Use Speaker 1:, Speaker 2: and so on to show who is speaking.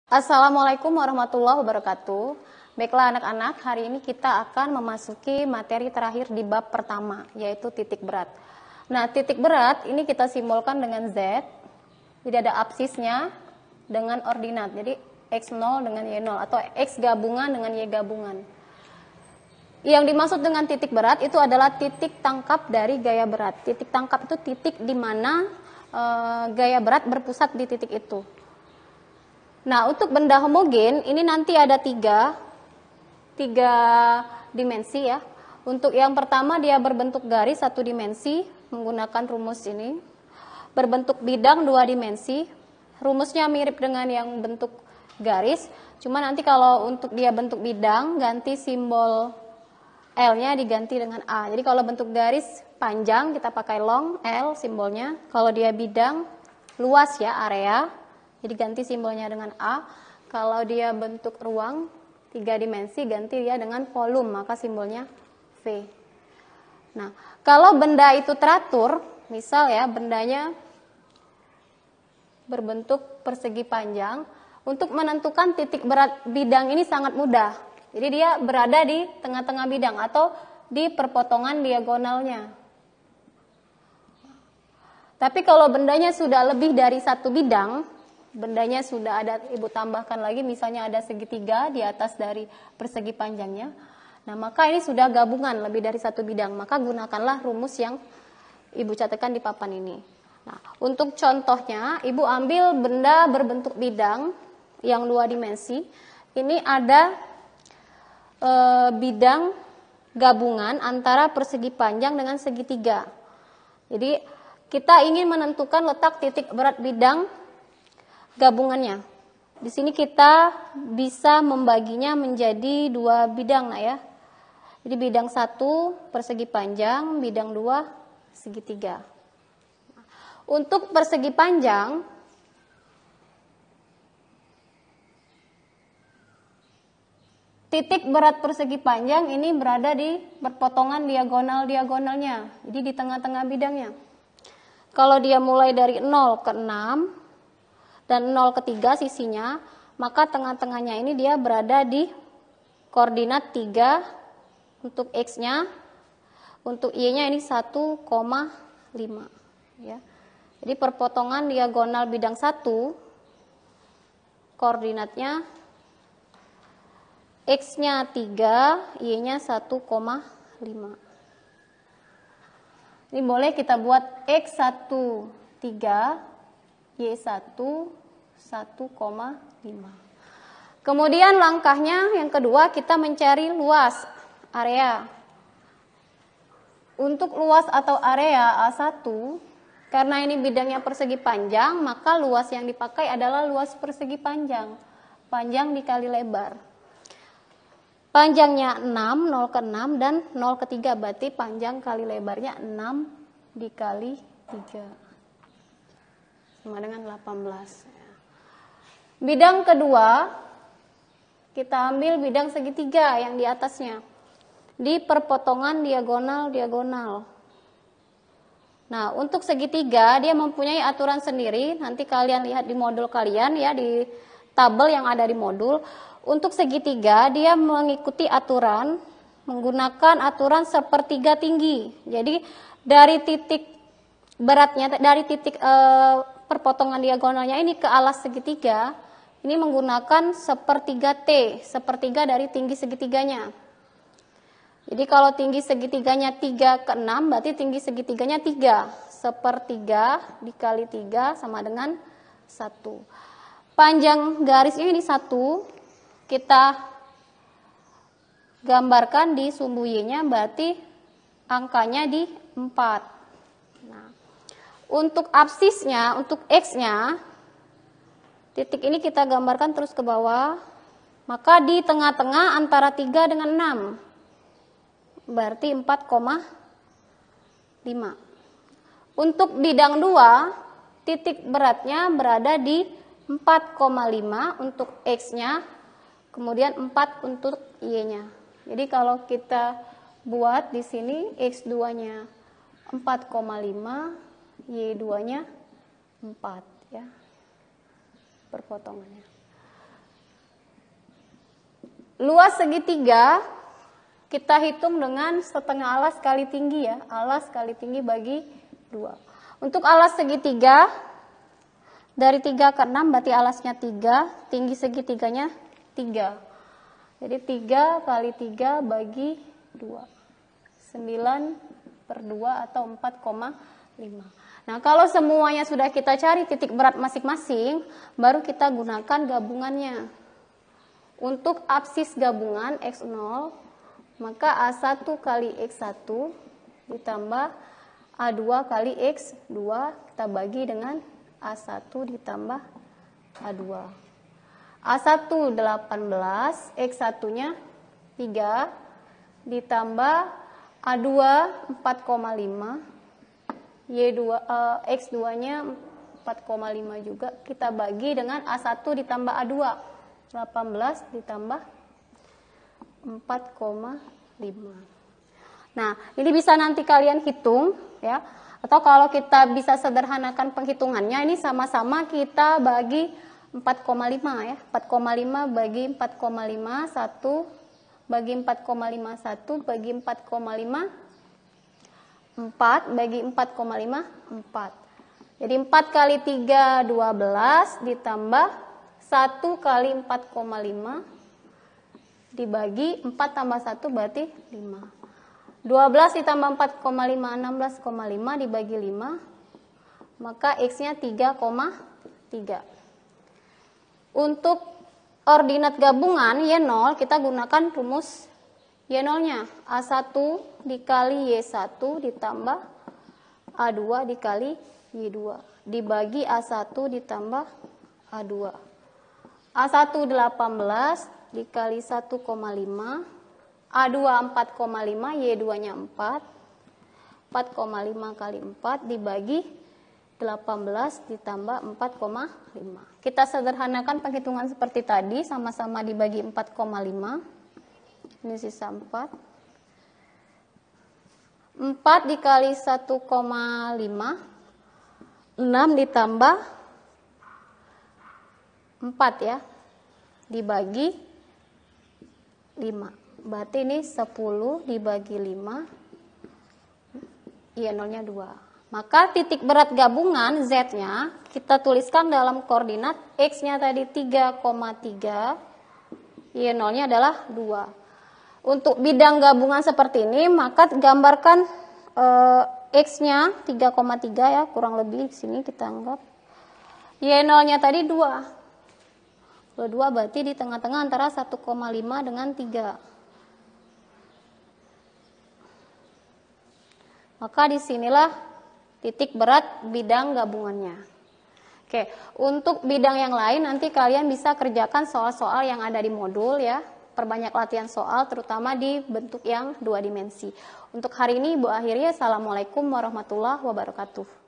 Speaker 1: Assalamualaikum warahmatullahi wabarakatuh. Baiklah anak-anak, hari ini kita akan memasuki materi terakhir di bab pertama, yaitu titik berat. Nah, titik berat ini kita simbolkan dengan Z. Jadi ada absisnya dengan ordinat. Jadi X0 dengan Y0 atau X gabungan dengan Y gabungan. Yang dimaksud dengan titik berat itu adalah titik tangkap dari gaya berat. Titik tangkap itu titik di mana gaya berat berpusat di titik itu. Nah, untuk benda homogen ini nanti ada tiga dimensi ya. Untuk yang pertama dia berbentuk garis satu dimensi menggunakan rumus ini. Berbentuk bidang dua dimensi. Rumusnya mirip dengan yang bentuk garis. Cuma nanti kalau untuk dia bentuk bidang ganti simbol L-nya diganti dengan A. Jadi kalau bentuk garis panjang kita pakai long L simbolnya. Kalau dia bidang luas ya area. Jadi ganti simbolnya dengan A. Kalau dia bentuk ruang 3 dimensi ganti dia dengan volume, maka simbolnya V. Nah, kalau benda itu teratur, misal ya bendanya berbentuk persegi panjang, untuk menentukan titik berat bidang ini sangat mudah. Jadi dia berada di tengah-tengah bidang atau di perpotongan diagonalnya. Tapi kalau bendanya sudah lebih dari satu bidang, bendanya sudah ada, ibu tambahkan lagi misalnya ada segitiga di atas dari persegi panjangnya. Nah, maka ini sudah gabungan lebih dari satu bidang. Maka gunakanlah rumus yang ibu catatkan di papan ini. Nah, untuk contohnya, ibu ambil benda berbentuk bidang yang 2 dimensi. Ini ada bidang gabungan antara persegi panjang dengan segitiga. Jadi, kita ingin menentukan letak titik berat bidang gabungannya. Di sini kita bisa membaginya menjadi 2 bidang ya. Jadi bidang 1 persegi panjang, bidang 2 segitiga. Untuk persegi panjang titik berat persegi panjang ini berada di perpotongan diagonal-diagonalnya. Jadi di tengah-tengah bidangnya. Kalau dia mulai dari 0 ke 6 dan 0 ke 3 sisinya, maka tengah-tengahnya ini dia berada di koordinat 3 untuk X-nya, untuk Y-nya ini 1,5 ya. Jadi perpotongan diagonal bidang 1 koordinatnya X-nya 3, Y-nya 1,5. Ini boleh kita buat X1 3, Y1 1,5. Kemudian langkahnya yang kedua kita mencari luas area. Untuk luas atau area A1, karena ini bidangnya persegi panjang, maka luas yang dipakai adalah luas persegi panjang. Panjang dikali lebar. Panjangnya 6, 0 ke 6 dan 0 ke 3, berarti panjang kali lebarnya 6 dikali 3. Sama dengan 18. Bidang kedua, kita ambil bidang segitiga yang di atasnya. Di perpotongan diagonal-diagonal. Nah, untuk segitiga dia mempunyai aturan sendiri. Nanti kalian lihat di modul kalian ya, di tabel yang ada di modul. Untuk segitiga dia mengikuti aturan, menggunakan aturan sepertiga tinggi. Jadi dari titik beratnya, dari titik perpotongan diagonalnya ini ke alas segitiga, ini menggunakan sepertiga T, sepertiga dari tinggi segitiganya. Jadi kalau tinggi segitiganya 3 ke 6, berarti tinggi segitiganya 3. Sepertiga dikali 3 sama dengan 1. Panjang garisnya ini 1, kita gambarkan di sumbu Y-nya, berarti angkanya di 4. Untuk absisnya, untuk X-nya, titik ini kita gambarkan terus ke bawah, maka di tengah-tengah antara 3 dengan 6, berarti 4,5. Untuk bidang 2, titik beratnya berada di 4,5 untuk X-nya, kemudian 4 untuk Y-nya. Jadi kalau kita buat di sini X2-nya 4,5, Y2-nya 4 ya. Perpotongannya. luas segitiga kita hitung dengan setengah alas kali tinggi ya. Alas kali tinggi bagi 2. Untuk alas segitiga dari 3 ke 6 berarti alasnya 3, tinggi segitiganya 3. Jadi 3 kali 3 bagi 2. 9/2 atau 4,5. Nah, kalau semuanya sudah kita cari titik berat masing-masing, baru kita gunakan gabungannya. Untuk absis gabungan X0, maka A1 kali X1 ditambah A2 kali X2 kita bagi dengan A1 ditambah A2. A1 18, X1-nya 3, ditambah A2 4,5, X2-nya 4,5 juga. Kita bagi dengan A1 ditambah A2, 18 ditambah 4,5. Nah, ini bisa nanti kalian hitung ya. Atau kalau kita bisa sederhanakan penghitungannya, ini sama-sama kita bagi 4,5 ya. 4,5 bagi 4,5, 1 bagi 4,5, 1 bagi 4,5, 4 bagi 4,5, 4. Jadi 4 kali 3, 12 ditambah 1 kali 4,5 dibagi 4 tambah 1 berarti 5. 12 ditambah 4,5, 16,5 dibagi 5, maka X-nya 3,3. Untuk ordinat gabungan Y0 kita gunakan rumus Y0-nya. A1 dikali Y1 ditambah A2 dikali Y2 dibagi A1 ditambah A2. A1 18 dikali 1,5, A2 4,5, Y2-nya 4. 4,5 kali 4 dibagi 18 ditambah 4,5. Kita sederhanakan penghitungan seperti tadi, sama-sama dibagi 4,5. Ini sisa 4. 4 dikali 1,5, 6 ditambah 4 ya, dibagi 5. Berarti ini 10 dibagi 5, Y0-nya 2. Maka titik berat gabungan Z-nya kita tuliskan dalam koordinat X-nya tadi 3,3, Y0-nya adalah 2. Untuk bidang gabungan seperti ini, maka gambarkan X-nya 3,3 ya, kurang lebih di sini kita anggap. Y0-nya tadi 2. Kalau 2 berarti di tengah-tengah antara 1,5 dengan 3. Maka disinilah titik berat bidang gabungannya. Oke, untuk bidang yang lain nanti kalian bisa kerjakan soal-soal yang ada di modul ya. Perbanyak latihan soal terutama di bentuk yang 2 dimensi. Untuk hari ini Ibu akhiri. Assalamualaikum warahmatullahi wabarakatuh.